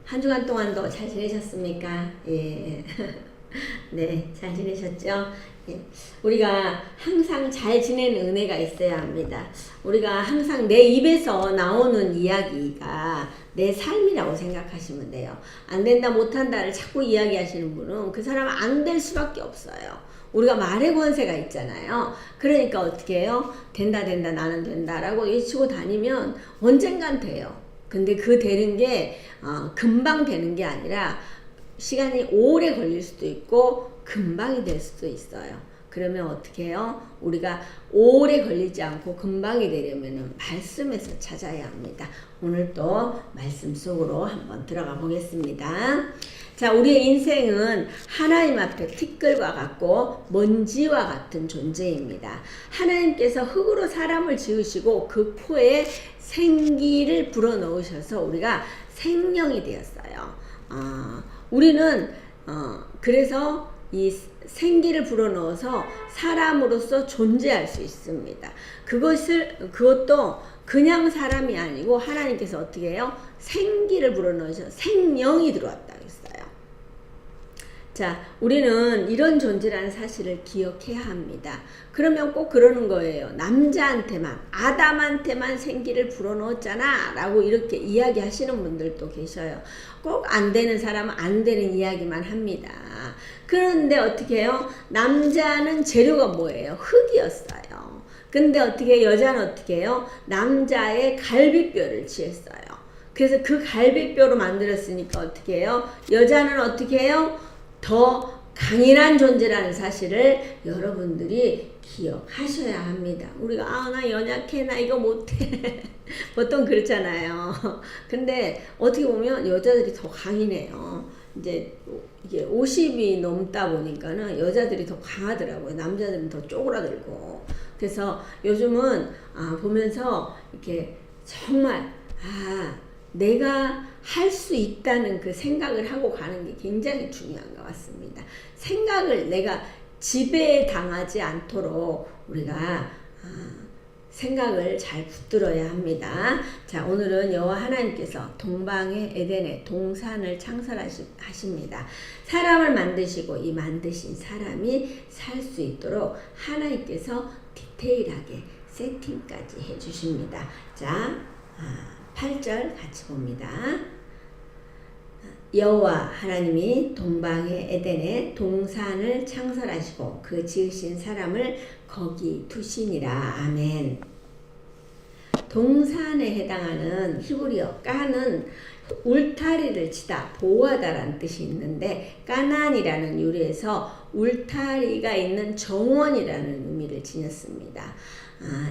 한 주간 동안도 잘 지내셨습니까? 예. 네, 잘 지내셨죠? 예. 우리가 항상 잘 지내는 은혜가 있어야 합니다. 우리가 항상 내 입에서 나오는 이야기가 내 삶이라고 생각하시면 돼요. 안 된다, 못한다를 자꾸 이야기하시는 분은 그 사람은 안 될 수밖에 없어요. 우리가 말의 권세가 있잖아요. 그러니까 어떻게 해요? 된다, 된다, 나는 된다 라고 외치고 다니면 언젠간 돼요. 근데 그 되는 게 금방 되는 게 아니라 시간이 오래 걸릴 수도 있고 금방이 될 수도 있어요. 그러면 어떻게 해요? 우리가 오래 걸리지 않고 금방이 되려면 말씀에서 찾아야 합니다. 오늘 또 말씀 속으로 한번 들어가 보겠습니다. 자, 우리의 인생은 하나님 앞에 티끌과 같고 먼지와 같은 존재입니다. 하나님께서 흙으로 사람을 지으시고 그 코에 생기를 불어넣으셔서 우리가 생명이 되었어요. 우리는 그래서 이 생기를 불어넣어서 사람으로서 존재할 수 있습니다. 그것도 그냥 사람이 아니고 하나님께서 어떻게 해요? 생기를 불어넣으셔서 생명이 들어왔다 그랬어요. 자, 우리는 이런 존재라는 사실을 기억해야 합니다. 그러면 꼭 그러는 거예요. 남자한테만, 아담한테만 생기를 불어넣었잖아 라고 이렇게 이야기하시는 분들도 계셔요. 꼭 안 되는 사람은 안 되는 이야기만 합니다. 그런데 어떻게 해요? 남자는 재료가 뭐예요? 흙이었어요. 근데 어떻게 여자는 어떻게 해요? 남자의 갈비뼈를 취했어요. 그래서 그 갈비뼈로 만들었으니까 어떻게 해요? 여자는 어떻게 해요? 더 강인한 존재라는 사실을 여러분들이 기억하셔야 합니다. 우리가 나 연약해, 나 이거 못해 보통 그렇잖아요. 근데 어떻게 보면 여자들이 더 강인해요. 이제 이게 50이 넘다 보니까는 여자들이 더 강하더라고요. 남자들은 더 쪼그라들고. 그래서 요즘은 보면서 이렇게 정말 내가 할 수 있다는 그 생각을 하고 가는 게 굉장히 중요한 것 같습니다. 생각을 내가 지배당하지 않도록 우리가 생각을 잘 붙들어야 합니다. 자, 오늘은 여호와 하나님께서 동방의 에덴의 동산을 창설하십니다. 사람을 만드시고 이 만드신 사람이 살 수 있도록 하나님께서 디테일하게 세팅까지 해주십니다. 자, 8절 같이 봅니다. 여호와 하나님이 동방의 에덴에 동산을 창설하시고 그 지으신 사람을 거기 두시니라. 아멘. 동산에 해당하는 히브리어 까는 울타리를 치다, 보호하다라는 뜻이 있는데 까난이라는 유래에서 울타리가 있는 정원이라는 의미를 지녔습니다.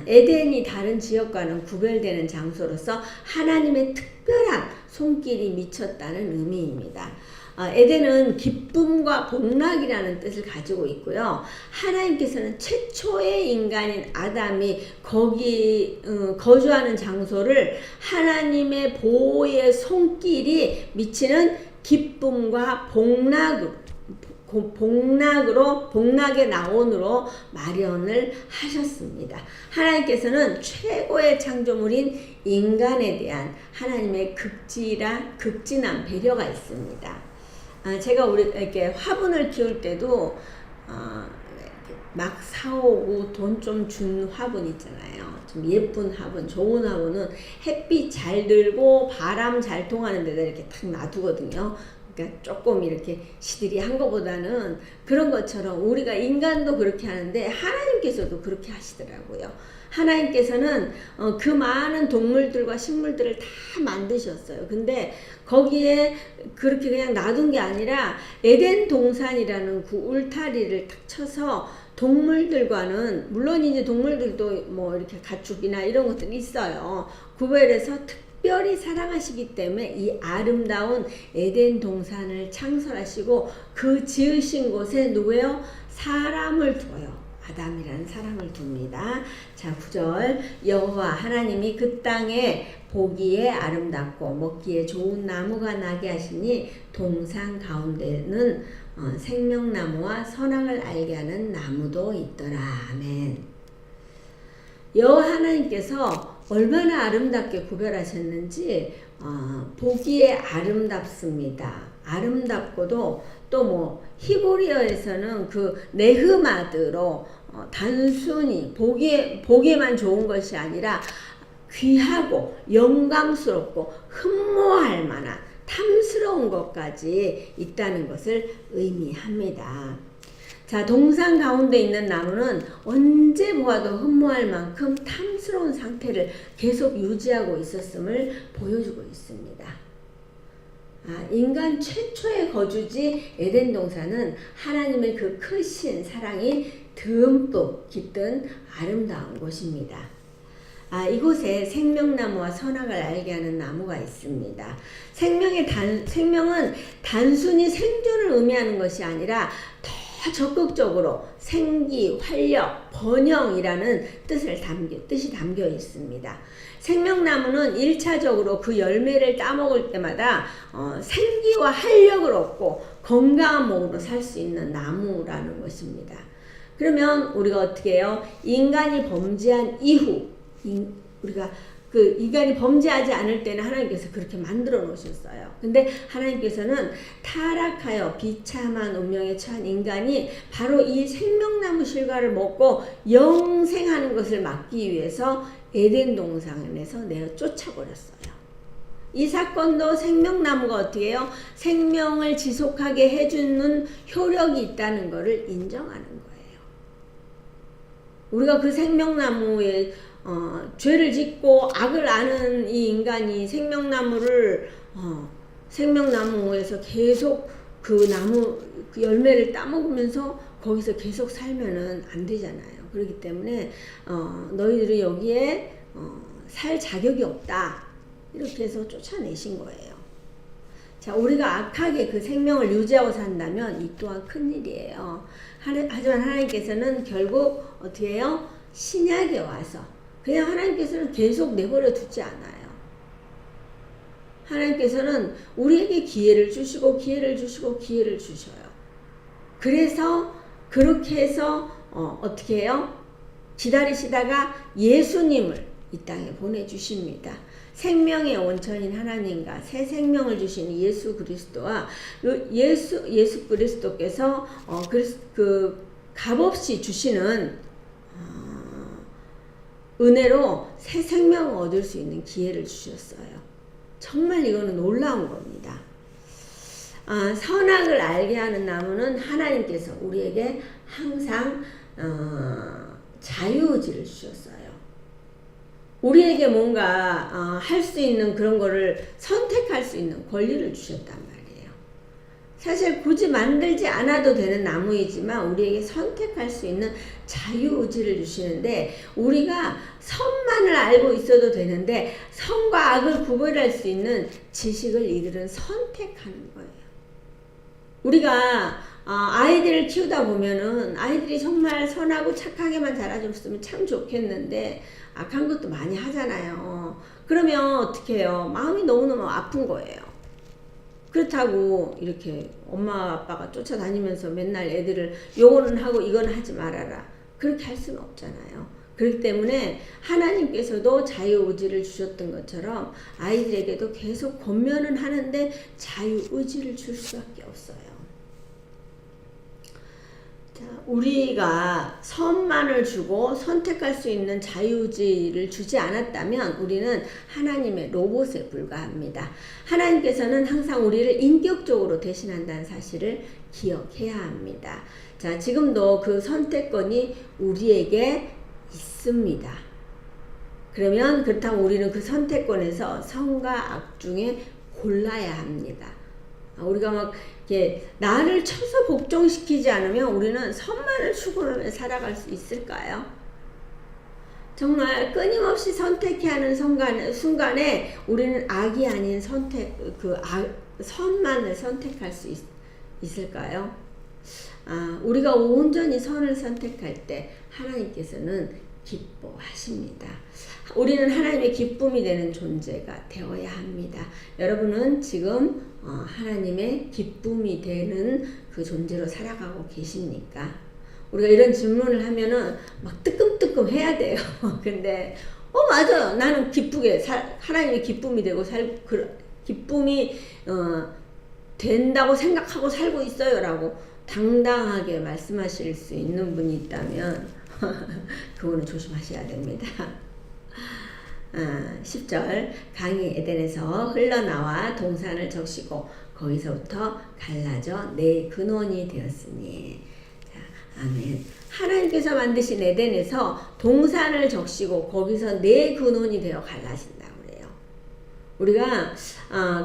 에덴이 다른 지역과는 구별되는 장소로서 하나님의 특별한 손길이 미쳤다는 의미입니다. 에덴은 기쁨과 복락이라는 뜻을 가지고 있고요. 하나님께서는 최초의 인간인 아담이 거기 거주하는 장소를 하나님의 보호의 손길이 미치는 기쁨과 복락의 나온으로 마련을 하셨습니다. 하나님께서는 최고의 창조물인 인간에 대한 하나님의 극진한 배려가 있습니다. 제가 이렇게 화분을 키울 때도 막 사오고 돈 좀 준 화분 있잖아요. 좀 예쁜 화분, 좋은 화분은 햇빛 잘 들고 바람 잘 통하는 데다 이렇게 딱 놔두거든요. 그러니까 조금 이렇게 시들이한 것보다는 그런 것처럼 우리가 인간도 그렇게 하는데 하나님께서도 그렇게 하시더라고요. 하나님께서는 그 많은 동물들과 식물들을 다 만드셨어요. 근데 거기에 그렇게 그냥 놔둔 게 아니라 에덴 동산이라는 그 울타리를 탁 쳐서 동물들과는 물론 이제 동물들도 뭐 이렇게 가축이나 이런 것들이 있어요. 구별해서 특별히 사랑하시기 때문에 이 아름다운 에덴 동산을 창설하시고 그 지으신 곳에 누구예요? 사람을 두어요. 아담이라는 사람을 둡니다. 자, 9절 여호와 하나님이 그 땅에 보기에 아름답고 먹기에 좋은 나무가 나게 하시니 동산 가운데는 생명나무와 선악을 알게 하는 나무도 있더라. 아멘. 여호와 하나님께서 얼마나 아름답게 구별하셨는지 보기에 아름답습니다. 아름답고도 또 뭐 히브리어에서는 그 네흐마드로 단순히 보기에만 좋은 것이 아니라 귀하고 영광스럽고 흠모할 만한 탐스러운 것까지 있다는 것을 의미합니다. 자, 동상 가운데 있는 나무는 언제 보아도 흠모할 만큼 탐스러운 상태를 계속 유지하고 있었음을 보여주고 있습니다. 인간 최초의 거주지 에덴 동산은 하나님의 그 크신 사랑이 듬뿍 깃든 아름다운 곳입니다. 이곳에 생명나무와 선악을 알게 하는 나무가 있습니다. 생명은 단순히 생존을 의미하는 것이 아니라 더 적극적으로 생기, 활력, 번영이라는 뜻이 담겨 있습니다. 생명나무는 1차적으로 그 열매를 따먹을 때마다 생기와 활력을 얻고 건강한 몸으로 살 수 있는 나무라는 것입니다. 그러면 우리가 어떻게 해요? 인간이 범죄한 이후 우리가 그 인간이 범죄하지 않을 때는 하나님께서 그렇게 만들어 놓으셨어요. 근데 하나님께서는 타락하여 비참한 운명에 처한 인간이 바로 이 생명나무 실과를 먹고 영생하는 것을 막기 위해서 에덴 동산에서 내어 쫓아버렸어요. 이 사건도 생명나무가 어떻게 해요? 생명을 지속하게 해주는 효력이 있다는 것을 인정하는 거예요. 우리가 그 생명나무에 죄를 짓고 악을 아는 이 인간이 생명나무에서 계속 그 열매를 따먹으면서 거기서 계속 살면은 안 되잖아요. 그렇기 때문에 너희들이 여기에 살 자격이 없다. 이렇게 해서 쫓아내신 거예요. 자, 우리가 악하게 그 생명을 유지하고 산다면 이 또한 큰일이에요. 하지만 하나님께서는 결국 어떻게 해요? 신약에 와서 그냥 하나님께서는 계속 내버려 두지 않아요. 하나님께서는 우리에게 기회를 주시고 기회를 주시고 기회를 주셔요. 그래서 그렇게 해서 어떻게 해요? 기다리시다가 예수님을 이 땅에 보내주십니다. 생명의 원천인 하나님과 새 생명을 주신 예수 그리스도와 예수 그리스도께서 그 값없이 주시는 은혜로 새 생명을 얻을 수 있는 기회를 주셨어요. 정말 이거는 놀라운 겁니다. 선악을 알게 하는 나무는 하나님께서 우리에게 항상 자유의지를 주셨어요. 우리에게 뭔가 할 수 있는 그런 거를 선택할 수 있는 권리를 주셨단 말이에요. 사실 굳이 만들지 않아도 되는 나무이지만 우리에게 선택할 수 있는 자유의지를 주시는데 우리가 선만을 알고 있어도 되는데 선과 악을 구별할 수 있는 지식을 이들은 선택하는 거예요. 우리가 아이들을 키우다 보면은 아이들이 정말 선하고 착하게만 자라줬으면 참 좋겠는데 악한 것도 많이 하잖아요. 그러면 어떻게 해요? 마음이 너무너무 아픈 거예요. 그렇다고 이렇게 엄마 아빠가 쫓아다니면서 맨날 애들을 요거는 하고 이건 하지 말아라. 그렇게 할 수는 없잖아요. 그렇기 때문에 하나님께서도 자유의지를 주셨던 것처럼 아이들에게도 계속 권면은 하는데 자유의지를 줄 수밖에 없어요. 자, 우리가 선만을 주고 선택할 수 있는 자유의지를 주지 않았다면 우리는 하나님의 로봇에 불과합니다. 하나님께서는 항상 우리를 인격적으로 대신한다는 사실을 기억해야 합니다. 자, 지금도 그 선택권이 우리에게 있습니다. 그러면 그렇다면 우리는 그 선택권에서 선과 악 중에 골라야 합니다. 우리가 막 이렇게 나를 쳐서 복종시키지 않으면 우리는 선만을 추구하며 살아갈 수 있을까요? 정말 끊임없이 선택해야 하는 순간에 우리는 악이 아닌 선만을 선택할 수 있을까요? 우리가 온전히 선을 선택할 때 하나님께서는 기뻐하십니다. 우리는 하나님의 기쁨이 되는 존재가 되어야 합니다. 여러분은 지금 하나님의 기쁨이 되는 그 존재로 살아가고 계십니까? 우리가 이런 질문을 하면은 막 뜨끔뜨끔 해야 돼요. 근데 맞아요. 나는 기쁘게 하나님의 기쁨이 되고 기쁨이 된다고 생각하고 살고 있어요 라고 당당하게 말씀하실 수 있는 분이 있다면 그거는 조심하셔야 됩니다. 10절 강이 에덴에서 흘러나와 동산을 적시고 거기서부터 갈라져 내 근원이 되었으니. 자, 아멘. 하나님께서 만드신 에덴에서 동산을 적시고 거기서 내 근원이 되어 갈라진다고 그래요. 우리가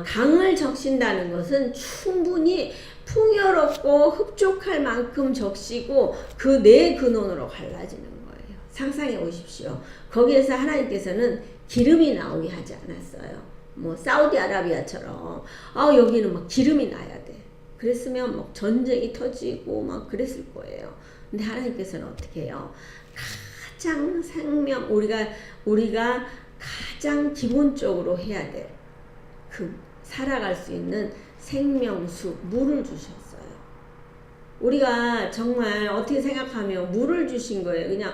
강을 적신다는 것은 충분히 풍요롭고 흡족할 만큼 적시고 그 내 근원으로 갈라지는 거예요. 상상해 보십시오. 거기에서 하나님께서는 기름이 나오게 하지 않았어요. 뭐 사우디아라비아처럼 여기는 막 기름이 나야 돼. 그랬으면 막 전쟁이 터지고 막 그랬을 거예요. 근데 하나님께서는 어떻게 해요? 가장 우리가 가장 기본적으로 해야 돼. 살아갈 수 있는 생명수, 물을 주셨어요. 우리가 정말 어떻게 생각하면 물을 주신 거예요. 그냥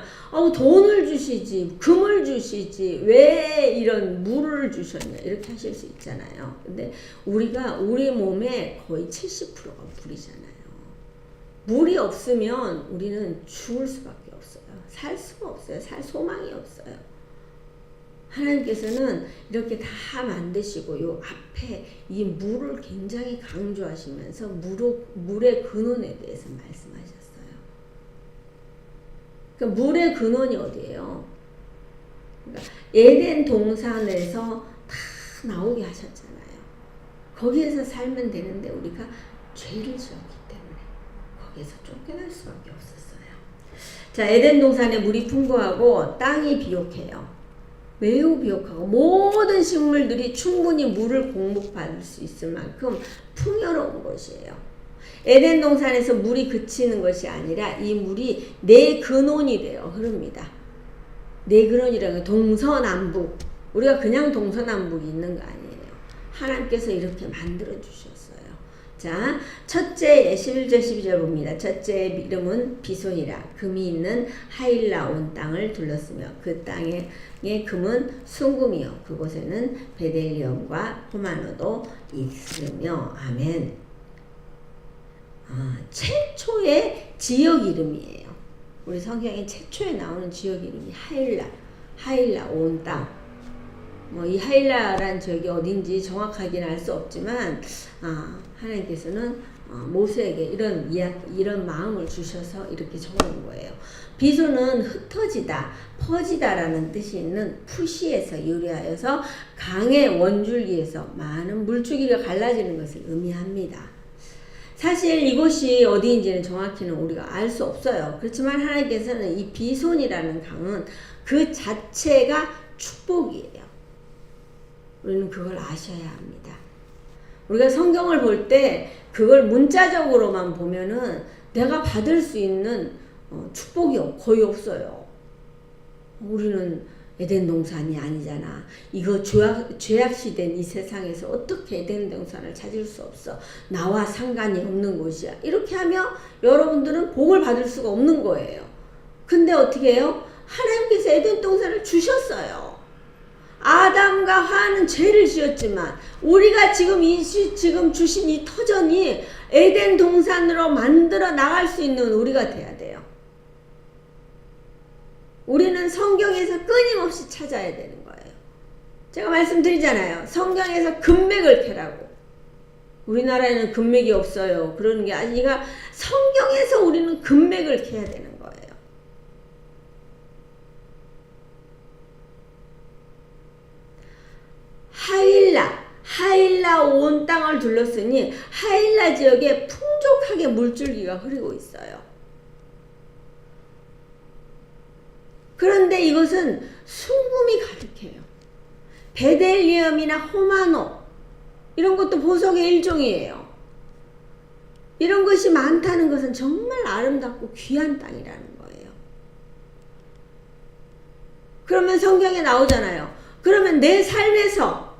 돈을 주시지, 금을 주시지, 왜 이런 물을 주셨냐 이렇게 하실 수 있잖아요. 근데 우리 몸에 거의 70%가 물이잖아요. 물이 없으면 우리는 죽을 수밖에 없어요. 살 수가 없어요. 살 소망이 없어요. 하나님께서는 이렇게 다 만드시고 요 앞에 이 물을 굉장히 강조하시면서 물의 근원에 대해서 말씀하셨어요. 그러니까 물의 근원이 어디예요? 그러니까 에덴 동산에서 다 나오게 하셨잖아요. 거기에서 살면 되는데 우리가 죄를 지었기 때문에 거기에서 쫓겨날 수밖에 없었어요. 자, 에덴 동산에 물이 풍부하고 땅이 비옥해요. 매우 비옥하고 모든 식물들이 충분히 물을 공급받을 수 있을 만큼 풍요로운 곳이에요. 에덴 동산에서 물이 그치는 것이 아니라 이 물이 내 근원이 되어 흐릅니다. 내 근원이라는 건 동서남북. 우리가 그냥 동서남북이 있는 거 아니에요. 하나님께서 이렇게 만들어 주셨어요. 자, 첫째 11절 12절 봅니다. 첫째의 이름은 비손이라. 금이 있는 하일라 온 땅을 둘렀으며 그 땅의 금은 순금이요 그곳에는 베델리엄과 호마노도 있으며. 아멘. 최초의 지역 이름이에요. 우리 성경에 최초에 나오는 지역 이름이 하일라 온 땅. 이 하일라란 지역이 어딘지 정확하게는 알 수 없지만 하나님께서는 모세에게 이런 마음을 주셔서 이렇게 적은 거예요. 비소는 흩어지다, 퍼지다라는 뜻이 있는 푸시에서 유래하여서 강의 원줄기에서 많은 물줄기가 갈라지는 것을 의미합니다. 사실 이곳이 어디인지는 정확히는 우리가 알 수 없어요. 그렇지만 하나님께서는 이 비손이라는 강은 그 자체가 축복이에요. 우리는 그걸 아셔야 합니다. 우리가 성경을 볼 때 그걸 문자적으로만 보면은 내가 받을 수 있는 축복이 거의 없어요. 우리는 에덴 동산이 아니잖아. 이거 죄악시된 이 세상에서 어떻게 에덴 동산을 찾을 수 없어. 나와 상관이 없는 곳이야. 이렇게 하면 여러분들은 복을 받을 수가 없는 거예요. 근데 어떻게 해요? 하나님께서 에덴 동산을 주셨어요. 아담과 하와는 죄를 지었지만 우리가 지금 주신 이 터전이 에덴 동산으로 만들어 나갈 수 있는 우리가 돼야 돼요. 우리는 성경에서 끊임없이 찾아야 되는 거예요. 제가 말씀드리잖아요. 성경에서 금맥을 캐라고. 우리나라에는 금맥이 없어요. 그러는 게 아니라 성경에서 우리는 금맥을 캐야 되는 거예요. 하일라 온 땅을 둘렀으니 하일라 지역에 풍족하게 물줄기가 흐르고 있어요. 그런데 이것은 순금이 가득해요. 베델리엄이나 호마노 이런 것도 보석의 일종이에요. 이런 것이 많다는 것은 정말 아름답고 귀한 땅이라는 거예요. 그러면 성경에 나오잖아요. 그러면 내 삶에서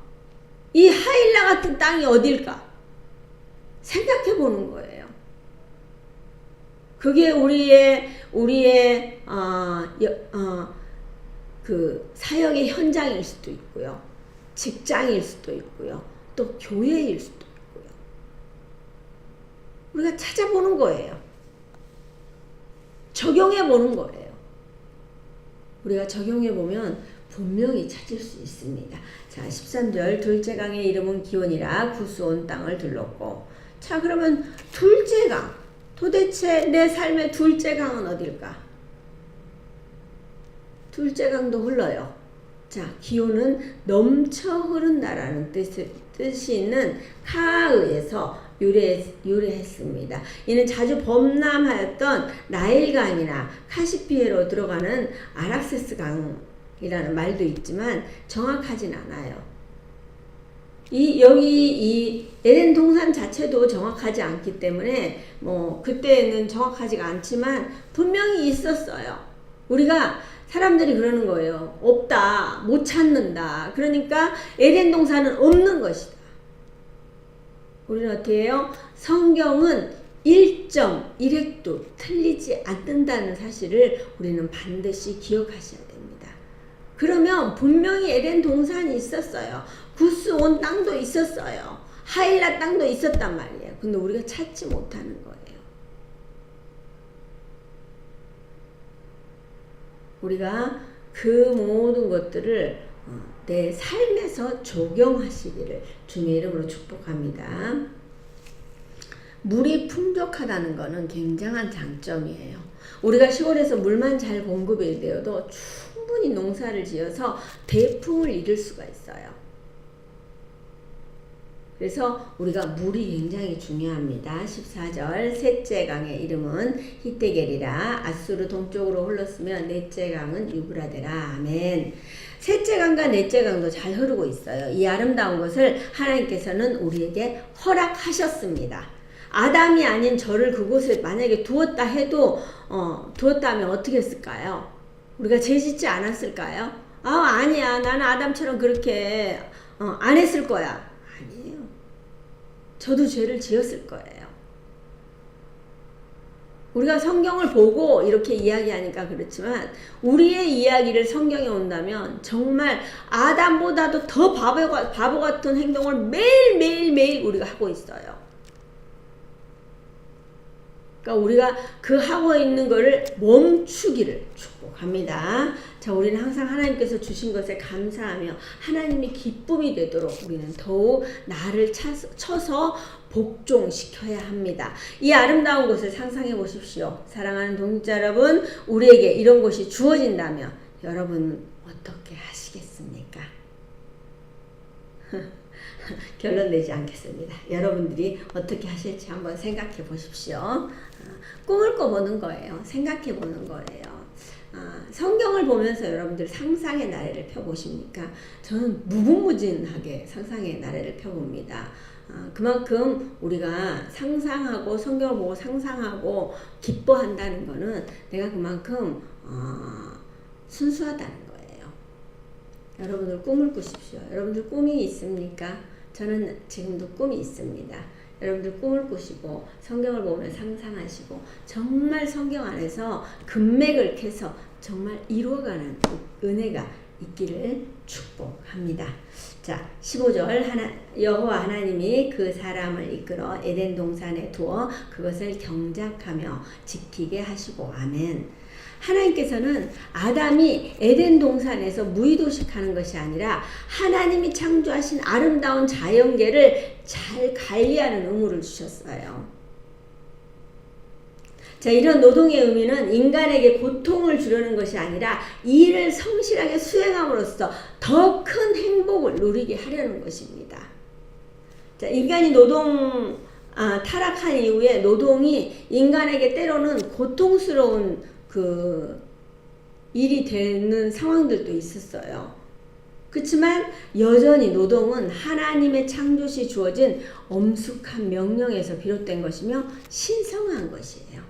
이 하일라 같은 땅이 어딜까? 생각해 보는 거예요. 그게 우리의 그 사역의 현장일 수도 있고요. 직장일 수도 있고요. 또 교회일 수도 있고요. 우리가 찾아보는 거예요. 적용해 보는 거예요. 우리가 적용해 보면 분명히 찾을 수 있습니다. 자, 13절 둘째 강의 이름은 기온이라 구스 온 땅을 둘렀고. 자, 그러면 둘째 강, 도대체 내 삶의 둘째 강은 어딜까? 둘째 강도 흘러요. 자, 기온은 넘쳐 흐른다라는 뜻이 있는 카에서 유래했습니다. 이는 자주 범람하였던 나일강이나 카시피해로 들어가는 아락세스 강이라는 말도 있지만 정확하진 않아요. 여기 이 에덴 동산 자체도 정확하지 않기 때문에 그때는 정확하지가 않지만 분명히 있었어요. 우리가 사람들이 그러는 거예요. 없다, 못 찾는다. 그러니까 에덴 동산은 없는 것이다. 우리는 어떻게 해요? 성경은 1.1획도 틀리지 않는다는 사실을 우리는 반드시 기억하셔야 됩니다. 그러면 분명히 에덴 동산이 있었어요. 구스 온 땅도 있었어요. 하일라 땅도 있었단 말이에요. 근데 우리가 찾지 못하는 거예요. 우리가 그 모든 것들을 내 삶에서 적용하시기를 주님의 이름으로 축복합니다. 물이 풍족하다는 것은 굉장한 장점이에요. 우리가 시골에서 물만 잘 공급이 되어도 충분히 농사를 지어서 대풍을 이룰 수가 있어요. 그래서 우리가 물이 굉장히 중요합니다. 14절 셋째 강의 이름은 히데겔이라 아수르 동쪽으로 흘렀으며 넷째 강은 유브라데라. 아멘. 셋째 강과 넷째 강도 잘 흐르고 있어요. 이 아름다운 것을 하나님께서는 우리에게 허락하셨습니다. 아담이 아닌 저를 그곳에 만약에 두었다 해도 두었다면 어떻게 했을까요? 우리가 죄 짓지 않았을까요? 아니야, 나는 아담처럼 그렇게 안 했을 거야. 아니에요. 저도 죄를 지었을 거예요. 우리가 성경을 보고 이렇게 이야기하니까 그렇지만 우리의 이야기를 성경에 온다면 정말 아담보다도 더 바보 같은 행동을 매일 우리가 하고 있어요. 그러니까 우리가 그 하고 있는 거를 멈추기를 축복합니다. 자, 우리는 항상 하나님께서 주신 것에 감사하며 하나님이 기쁨이 되도록 우리는 더욱 나를 쳐서 복종시켜야 합니다. 이 아름다운 것을 상상해 보십시오. 사랑하는 동역자 여러분, 우리에게 이런 것이 주어진다면 여러분은 어떻게 하시겠습니까? 결론 내지 않겠습니다. 여러분들이 어떻게 하실지 한번 생각해 보십시오. 꿈을 꿔보는 거예요. 생각해 보는 거예요. 성경을 보면서 여러분들 상상의 나래를 펴보십니까? 저는 무궁무진하게 상상의 나래를 펴봅니다. 그만큼 우리가 상상하고 성경을 보고 상상하고 기뻐한다는 거는 내가 그만큼 순수하다는 거예요. 여러분들 꿈을 꾸십시오. 여러분들 꿈이 있습니까? 저는 지금도 꿈이 있습니다. 여러분들 꿈을 꾸시고 성경을 보면 상상하시고 정말 성경 안에서 금맥을 캐서 정말 이루어가는 은혜가 있기를 축복합니다. 자, 15절 여호와 하나님이 그 사람을 이끌어 에덴 동산에 두어 그것을 경작하며 지키게 하시고. 아멘. 하나님께서는 아담이 에덴 동산에서 무의도식하는 것이 아니라 하나님이 창조하신 아름다운 자연계를 잘 관리하는 의무를 주셨어요. 자, 이런 노동의 의미는 인간에게 고통을 주려는 것이 아니라 일을 성실하게 수행함으로써 더 큰 행복을 누리게 하려는 것입니다. 자, 인간이 타락한 이후에 노동이 인간에게 때로는 고통스러운 일이 되는 상황들도 있었어요. 그렇지만 여전히 노동은 하나님의 창조시 주어진 엄숙한 명령에서 비롯된 것이며 신성한 것이에요.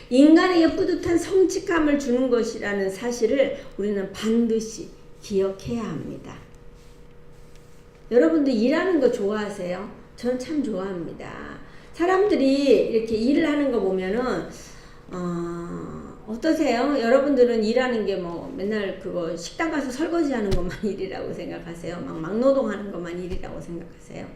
인간에게 뿌듯한 성취감을 주는 것이라는 사실을 우리는 반드시 기억해야 합니다. 여러분들 일하는 거 좋아하세요? 저는 참 좋아합니다. 사람들이 이렇게 일을 하는 거 보면은 어떠세요? 여러분들은 일하는 게 뭐 맨날 그거 식당 가서 설거지 하는 것만 일이라고 생각하세요? 막 노동하는 것만 일이라고 생각하세요?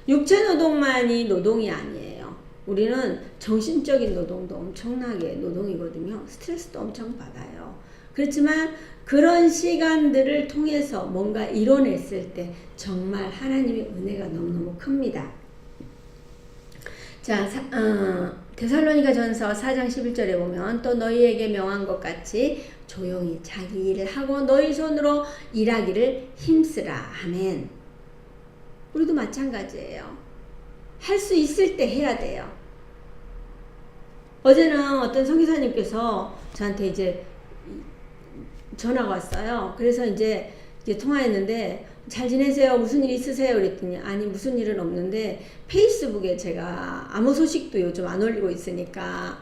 육체 노동만이 노동이 아니에요. 우리는 정신적인 노동도 엄청나게 노동이거든요. 스트레스도 엄청 받아요. 그렇지만 그런 시간들을 통해서 뭔가 이뤄냈을 때 정말 하나님의 은혜가 너무너무 큽니다. 자, 데살로니가 전서 4장 11절에 보면 또 너희에게 명한 것 같이 조용히 자기 일을 하고 너희 손으로 일하기를 힘쓰라. 아멘. 우리도 마찬가지예요. 할 수 있을 때 해야 돼요. 어제는 어떤 선교사님께서 저한테 이제 전화가 왔어요. 그래서 이제 통화했는데 잘 지내세요? 무슨 일 있으세요? 그랬더니 아니 무슨 일은 없는데 페이스북에 제가 아무 소식도 요즘 안 올리고 있으니까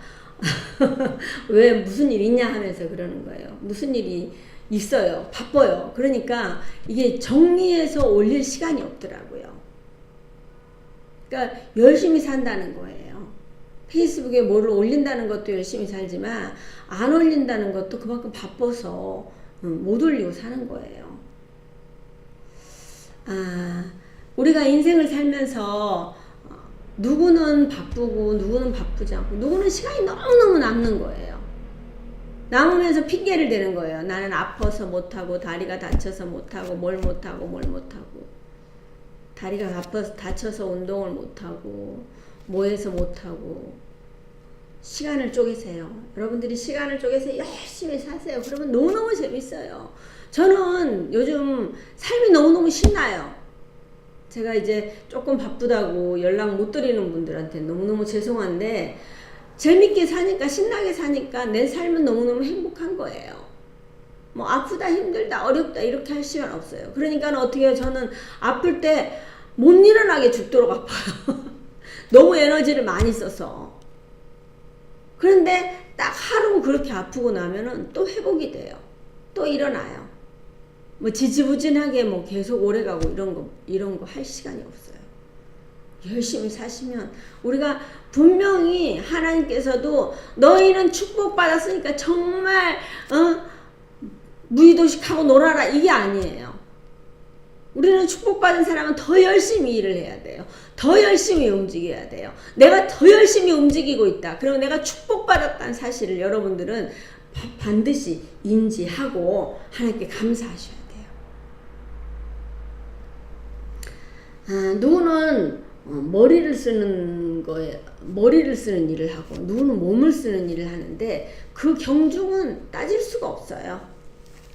왜 무슨 일 있냐 하면서 그러는 거예요. 무슨 일이 있어요. 바빠요. 그러니까 이게 정리해서 올릴 시간이 없더라고요. 그러니까 열심히 산다는 거예요. 페이스북에 뭐를 올린다는 것도 열심히 살지만 안 올린다는 것도 그만큼 바빠서 못 올리고 사는 거예요. 우리가 인생을 살면서 누구는 바쁘고 누구는 바쁘지 않고 누구는 시간이 너무너무 남는 거예요. 남으면서 핑계를 대는 거예요. 나는 아파서 못하고 다리가 다쳐서 못하고 뭘 못하고 다리가 아파서 다쳐서 운동을 못하고 뭐해서 못하고 시간을 쪼개세요. 여러분들이 시간을 쪼개서 열심히 사세요. 그러면 너무너무 재밌어요. 저는 요즘 삶이 너무너무 신나요. 제가 이제 조금 바쁘다고 연락 못 드리는 분들한테 너무너무 죄송한데 재밌게 사니까 신나게 사니까 내 삶은 너무너무 행복한 거예요. 뭐 아프다 힘들다 어렵다 이렇게 할 시간 없어요. 그러니까 어떻게 해요? 저는 아플 때 못 일어나게 죽도록 아파요. 너무 에너지를 많이 써서. 그런데 딱 하루 그렇게 아프고 나면은 또 회복이 돼요. 또 일어나요. 뭐 지지부진하게 뭐 계속 오래가고 이런 거 할 시간이 없어요. 열심히 사시면 우리가 분명히 하나님께서도 너희는 축복받았으니까 정말 무의도식하고 놀아라 이게 아니에요. 우리는 축복받은 사람은 더 열심히 일을 해야 돼요. 더 열심히 움직여야 돼요. 내가 더 열심히 움직이고 있다. 그러면 내가 축복받았다는 사실을 여러분들은 반드시 인지하고 하나님께 감사하셔야 돼요. 누구는 머리를 쓰는 일을 하고 누구는 몸을 쓰는 일을 하는데 그 경중은 따질 수가 없어요.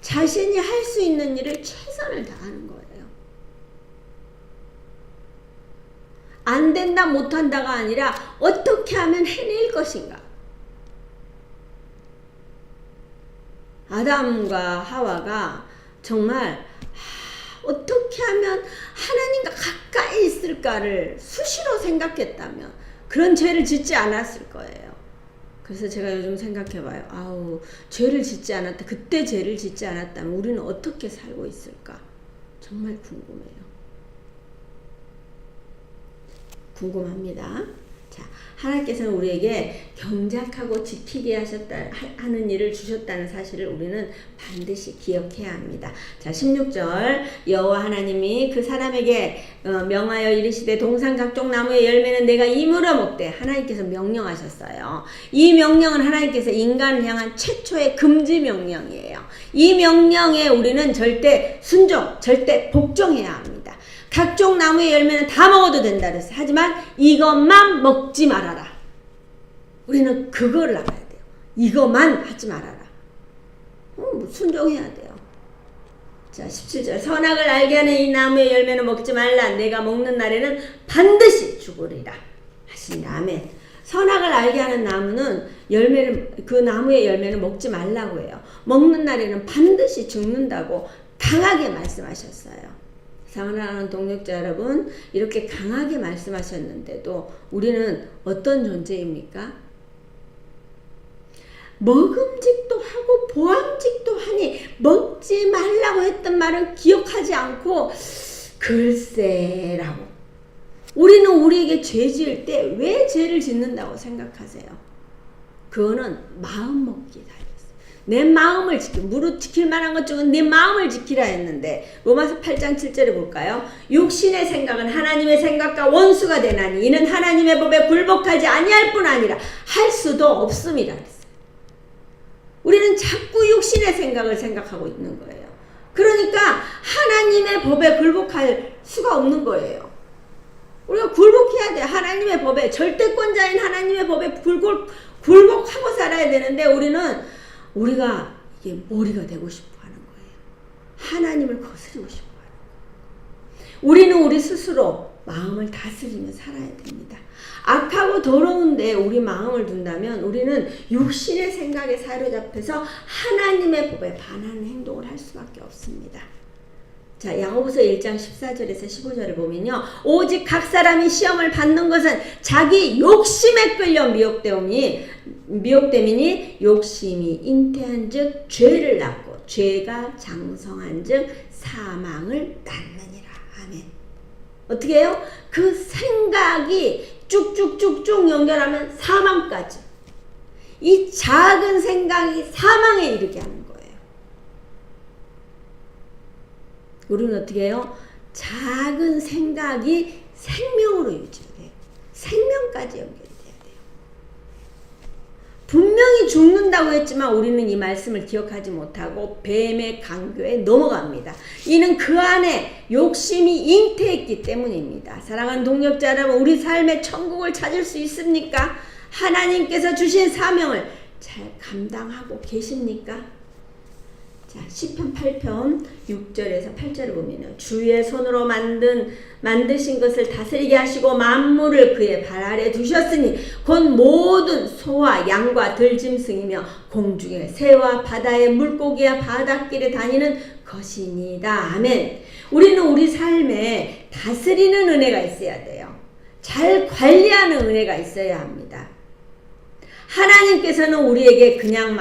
자신이 할 수 있는 일을 최선을 다하는 거예요. 안 된다 못한다가 아니라 어떻게 하면 해낼 것인가. 아담과 하와가 정말 어떻게 하면 하나님과 가까이 있을까를 수시로 생각했다면 그런 죄를 짓지 않았을 거예요. 그래서 제가 요즘 생각해봐요. 죄를 짓지 않았다. 그때 죄를 짓지 않았다면 우리는 어떻게 살고 있을까? 정말 궁금합니다. 자, 하나님께서는 우리에게 경작하고 지키게 하는 일을 주셨다는 사실을 우리는 반드시 기억해야 합니다. 자, 16절 여호와 하나님이 그 사람에게 명하여 이르시되 동산 각종 나무의 열매는 내가 이물어 먹되 하나님께서 명령하셨어요. 이 명령은 하나님께서 인간을 향한 최초의 금지 명령이에요. 이 명령에 우리는 절대 순종, 절대 복종해야 합니다. 각종 나무의 열매는 다 먹어도 된다 그랬어요. 하지만 이것만 먹지 말아라. 우리는 그걸 알아야 돼요. 이것만 하지 말아라. 순종해야 돼요. 자, 17절 선악을 알게 하는 이 나무의 열매는 먹지 말라. 내가 먹는 날에는 반드시 죽으리라 하시니라. 아멘. 선악을 알게 하는 나무는 그 나무의 열매는 먹지 말라고 해요. 먹는 날에는 반드시 죽는다고 강하게 말씀하셨어요. 사랑하는 동역자 여러분, 이렇게 강하게 말씀하셨는데도 우리는 어떤 존재입니까? 먹음직도 하고 보암직도 하니 먹지 말라고 했던 말은 기억하지 않고 글쎄라고. 우리는 우리에게 죄 지을 때 왜 죄를 짓는다고 생각하세요? 그거는 마음 먹기에 달렸어요. 내 마음을 무릇 지킬 만한 것 중은 내 마음을 지키라 했는데 로마서 8장 7절에 볼까요? 육신의 생각은 하나님의 생각과 원수가 되나니 이는 하나님의 법에 굴복하지 아니할 뿐 아니라 할 수도 없음이라 했어요. 우리는 자꾸 육신의 생각을 생각하고 있는 거예요. 그러니까 하나님의 법에 굴복할 수가 없는 거예요. 우리가 굴복해야 돼. 하나님의 법에, 절대권자인 하나님의 법에 굴복하고 살아야 되는데 우리가 이게 머리가 되고 싶어 하는 거예요. 하나님을 거스르고 싶어 하는 거예요. 우리는 우리 스스로 마음을 다스리며 살아야 됩니다. 악하고 더러운데 우리 마음을 둔다면 우리는 육신의 생각에 사로잡혀서 하나님의 법에 반하는 행동을 할 수밖에 없습니다. 자, 야고보서 1장 14절에서 15절을 보면요. 오직 각 사람이 시험을 받는 것은 자기 욕심에 끌려 미혹됨이니 욕심이 잉태한 즉 죄를 낳고 죄가 장성한 즉 사망을 낳느니라. 아멘. 어떻게 해요? 그 생각이 쭉쭉쭉쭉 연결하면 사망까지. 이 작은 생각이 사망에 이르게 하는 거예요. 우리는 어떻게 해요? 작은 생각이 생명으로 유지가 돼요. 생명까지 연결돼야 돼요. 분명히 죽는다고 했지만 우리는 이 말씀을 기억하지 못하고 뱀의 강교에 넘어갑니다. 이는 그 안에 욕심이 잉태했기 때문입니다. 사랑하는 동역자 여러분, 우리 삶의 천국을 찾을 수 있습니까? 하나님께서 주신 사명을 잘 감당하고 계십니까? 자, 시편 8편 6절에서 8절을 보면요. 주의 손으로 만드신 것을 다스리게 하시고 만물을 그의 발 아래 두셨으니 곧 모든 소와 양과 들짐승이며 공중의 새와 바다의 물고기와 바닷길에 다니는 것이니이다. 아멘. 우리는 우리 삶에 다스리는 은혜가 있어야 돼요. 잘 관리하는 은혜가 있어야 합니다. 하나님께서는 우리에게 그냥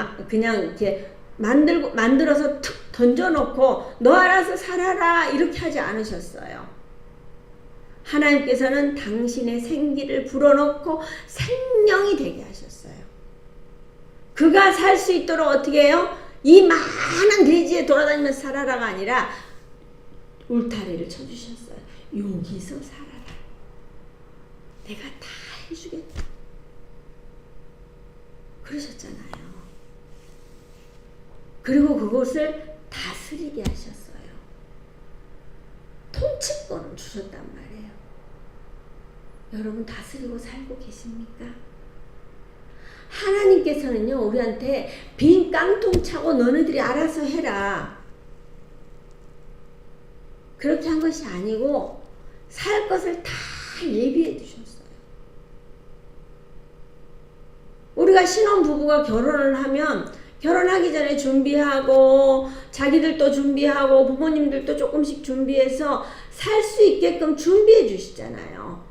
이렇게 만들어서 툭 던져놓고 너 알아서 살아라 이렇게 하지 않으셨어요. 하나님께서는 당신의 생기를 불어넣고 생명이 되게 하셨어요. 그가 살 수 있도록 어떻게 해요? 이 많은 대지에 돌아다니면서 살아라가 아니라 울타리를 쳐주셨어요. 여기서 살아라. 내가 다 해주겠다. 그러셨잖아요. 그리고 그곳을 다스리게 하셨어요. 통치권을 주셨단 말이에요. 여러분 다스리고 살고 계십니까? 하나님께서는요, 우리한테 빈 깡통 차고 너네들이 알아서 해라. 그렇게 한 것이 아니고 살 것을 다 예비해 두셨어요. 우리가 신혼부부가 결혼을 하면 결혼하기 전에 준비하고 자기들도 준비하고 부모님들도 조금씩 준비해서 살 수 있게끔 준비해 주시잖아요.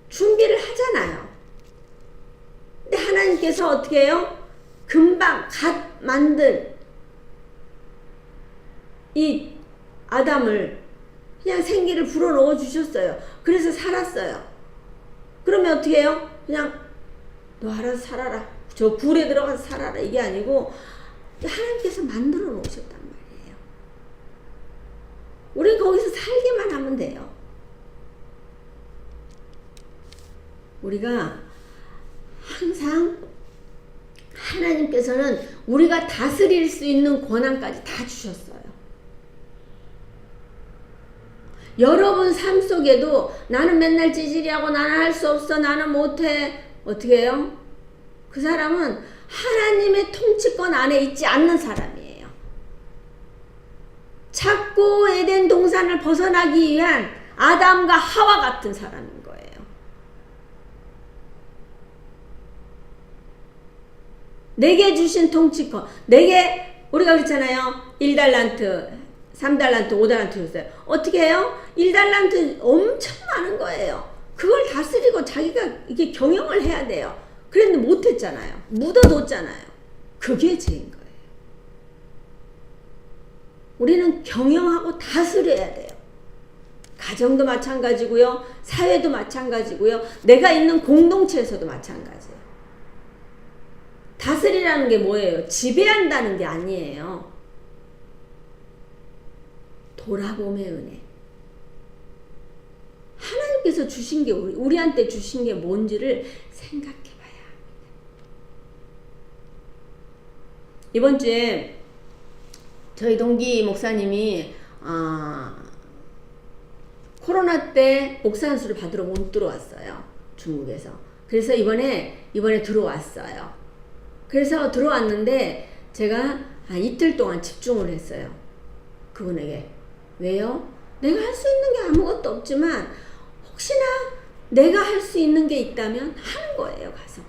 준비를 하잖아요. 근데 하나님께서 어떻게 해요? 금방 갓 만든 이 아담을 그냥 생기를 불어넣어 주셨어요. 그래서 살았어요. 그러면 어떻게 해요? 그냥 너 알아서 살아라. 저 굴에 들어가서 살아라. 이게 아니고 하나님께서 만들어 놓으셨단 말이에요. 우리 거기서 살기만 하면 돼요. 우리가 항상 하나님께서는 우리가 다스릴 수 있는 권한까지 다 주셨어요. 여러분 삶 속에도 나는 맨날 찌질이하고 나는 할 수 없어 나는 못해 어떻게 해요? 그 사람은 하나님의 통치권 안에 있지 않는 사람이에요. 자꾸 에덴 동산을 벗어나기 위한 아담과 하와 같은 사람인 거예요. 내게 주신 통치권, 내게 우리가 그랬잖아요. 1달란트, 3달란트, 5달란트 줬어요. 어떻게 해요? 1달란트 엄청 많은 거예요. 그걸 다스리고 자기가 이게 경영을 해야 돼요. 그랬는데 못했잖아요. 묻어뒀잖아요. 그게 죄인 거예요. 우리는 경영하고 다스려야 돼요. 가정도 마찬가지고요. 사회도 마찬가지고요. 내가 있는 공동체에서도 마찬가지예요. 다스리라는 게 뭐예요? 지배한다는 게 아니에요. 돌아봄의 은혜. 하나님께서 주신 게 우리한테 주신 게 뭔지를 생각해 봐야 합니다. 이번 주에 저희 동기 목사님이 코로나 때 목사 안수를 받으러 못 들어왔어요. 중국에서. 그래서 이번에 들어왔어요. 그래서 들어왔는데 제가 이틀 동안 집중을 했어요. 그분에게. 왜요? 내가 할 수 있는 게 아무것도 없지만 혹시나 내가 할 수 있는 게 있다면 하는 거예요. 가서.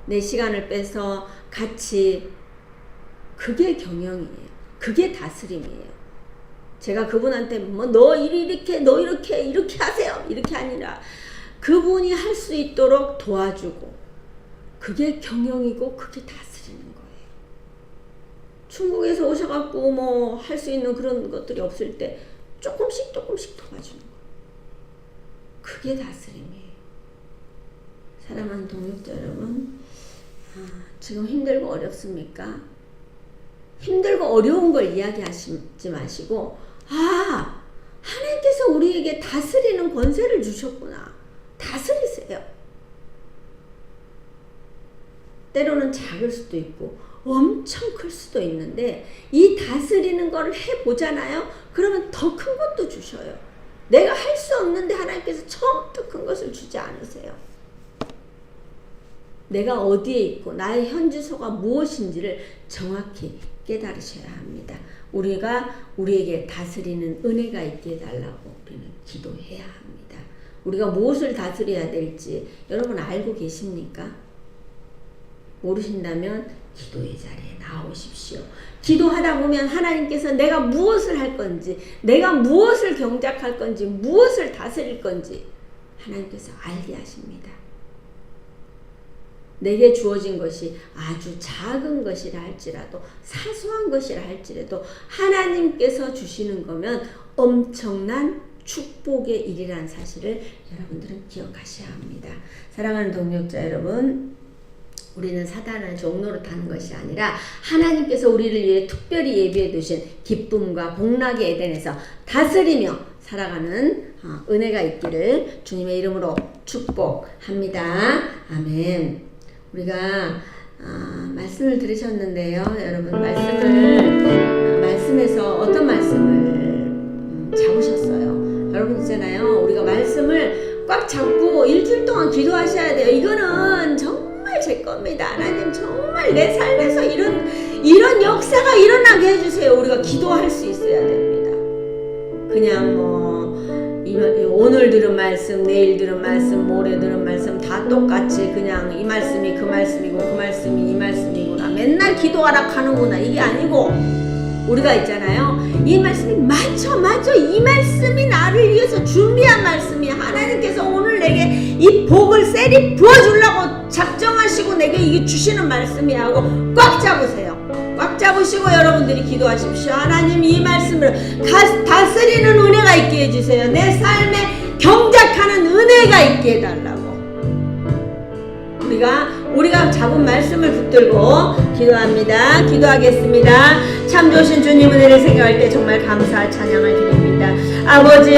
내 시간을 빼서 같이. 그게 경영이에요. 그게 다스림이에요. 제가 그분한테 뭐 너 이렇게 하세요. 이렇게 아니라 그분이 할 수 있도록 도와주고 그게 경영이고 그게 다스리는 거예요. 중국에서 오셔갖고 뭐 할 수 있는 그런 것들이 없을 때 조금씩 도와주는 거예요. 그게 다스림이에요. 사랑하는 동역자 여러분, 지금 힘들고 어렵습니까? 힘들고 어려운 걸 이야기하지 마시고 하나님께서 우리에게 다스리는 권세를 주셨구나. 다스리세요. 때로는 작을 수도 있고 엄청 클 수도 있는데 이 다스리는 걸 해보잖아요. 그러면 더 큰 것도 주셔요. 내가 할 수 없는데 하나님께서 처음부터 큰 것을 주지 않으세요. 내가 어디에 있고 나의 현주소가 무엇인지를 정확히 깨달으셔야 합니다. 우리에게 다스리는 은혜가 있게 해달라고 우리는 기도해야 합니다. 우리가 무엇을 다스려야 될지 여러분 알고 계십니까? 모르신다면 기도의 자리에 나오십시오. 기도하다 보면 하나님께서 내가 무엇을 할 건지, 내가 무엇을 경작할 건지, 무엇을 다스릴 건지 하나님께서 알게 하십니다. 내게 주어진 것이 아주 작은 것이라 할지라도 사소한 것이라 할지라도 하나님께서 주시는 거면 엄청난 축복의 일이라는 사실을 여러분들은 기억하셔야 합니다. 사랑하는 동역자 여러분, 우리는 사단을 종로로 타는 것이 아니라 하나님께서 우리를 위해 특별히 예비해 두신 기쁨과 복락의 에덴에서 다스리며 살아가는 은혜가 있기를 주님의 이름으로 축복합니다. 아멘. 우리가 말씀을 들으셨는데요. 여러분 말씀에서 어떤 말씀을 잡으셨어요? 여러분 있잖아요. 우리가 말씀을 꽉 잡고 일주일 동안 기도하셔야 돼요. 이거는 정말 제 겁니다. 하나님 정말 내 삶에서 이런 역사가 일어나게 해주세요. 우리가 기도할 수 있어야 됩니다. 그냥 오늘 들은 말씀, 내일 들은 말씀, 모레 들은 말씀 다 똑같이 그냥 이 말씀이 그 말씀이고 그 말씀이 이 말씀이구나. 맨날 기도하라 하는구나. 이게 아니고 우리가 있잖아요. 이 말씀이 맞아. 이 말씀이 나를 위해서 준비한 말씀이야. 하나님께서 오늘 내게 이 복을 세리 부어주려고 작정하시고 내게 이게 주시는 말씀이야 하고 꽉 잡으세요. 꽉 잡으시고 여러분들이 기도하십시오. 하나님 이 말씀을 다스리는 은혜가 있게 해주세요. 내 삶에 경작하는 은혜가 있게 해달라고. 우리가 잡은 말씀을 붙들고 기도합니다. 기도하겠습니다. 참 좋으신 주님 은혜를 생각할 때 정말 감사 찬양을 드립니다. 아버지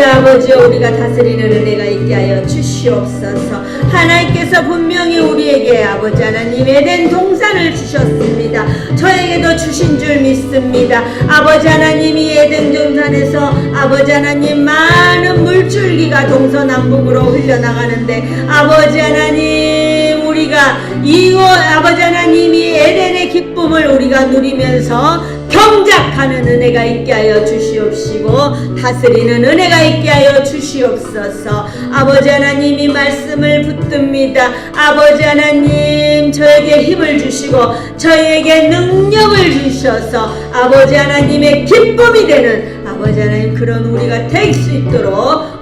우리가 다스리는 은혜가 있게 하여 주시옵소서. 하나님께서 분명히 우리에게 아버지 하나님 에덴 동산을 주셨습니다. 저에게도 주신 줄 믿습니다. 아버지 하나님 이 에덴 동산에서 아버지 하나님 많은 물줄기가 동서남북으로 흘려나가는데 아버지 하나님 우리가 이곳 아버지 하나님이 에덴의 기쁨을 우리가 누리면서 경작하는 은혜가 있게 하여 주시옵시고 다스리는 은혜가 있게 하여 주시옵소서. 아버지 하나님 이 말씀을 붙듭니다. 아버지 하나님 저에게 힘을 주시고 저에게 능력을 주셔서 아버지 하나님의 기쁨이 되는 아버지 하나님 그런 우리가 될 수 있도록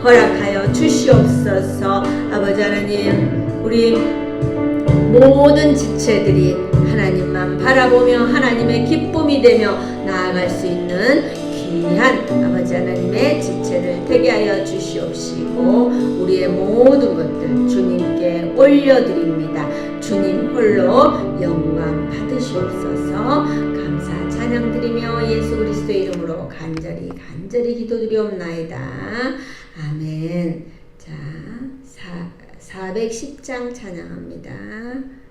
허락하여 주시옵소서. 아버지 하나님 우리 모든 지체들이 하나님만 바라보며 하나님의 기쁨이 되며 나아갈 수 있는 귀한 아버지 하나님의 지체를 되게 하여 주시옵시고 우리의 모든 것들 주님께 올려드립니다. 주님 홀로 영광 받으시옵소서. 감사 찬양 드리며 예수 그리스도의 이름으로 간절히 기도드리옵나이다. 아멘. 자, 410장 찬양합니다.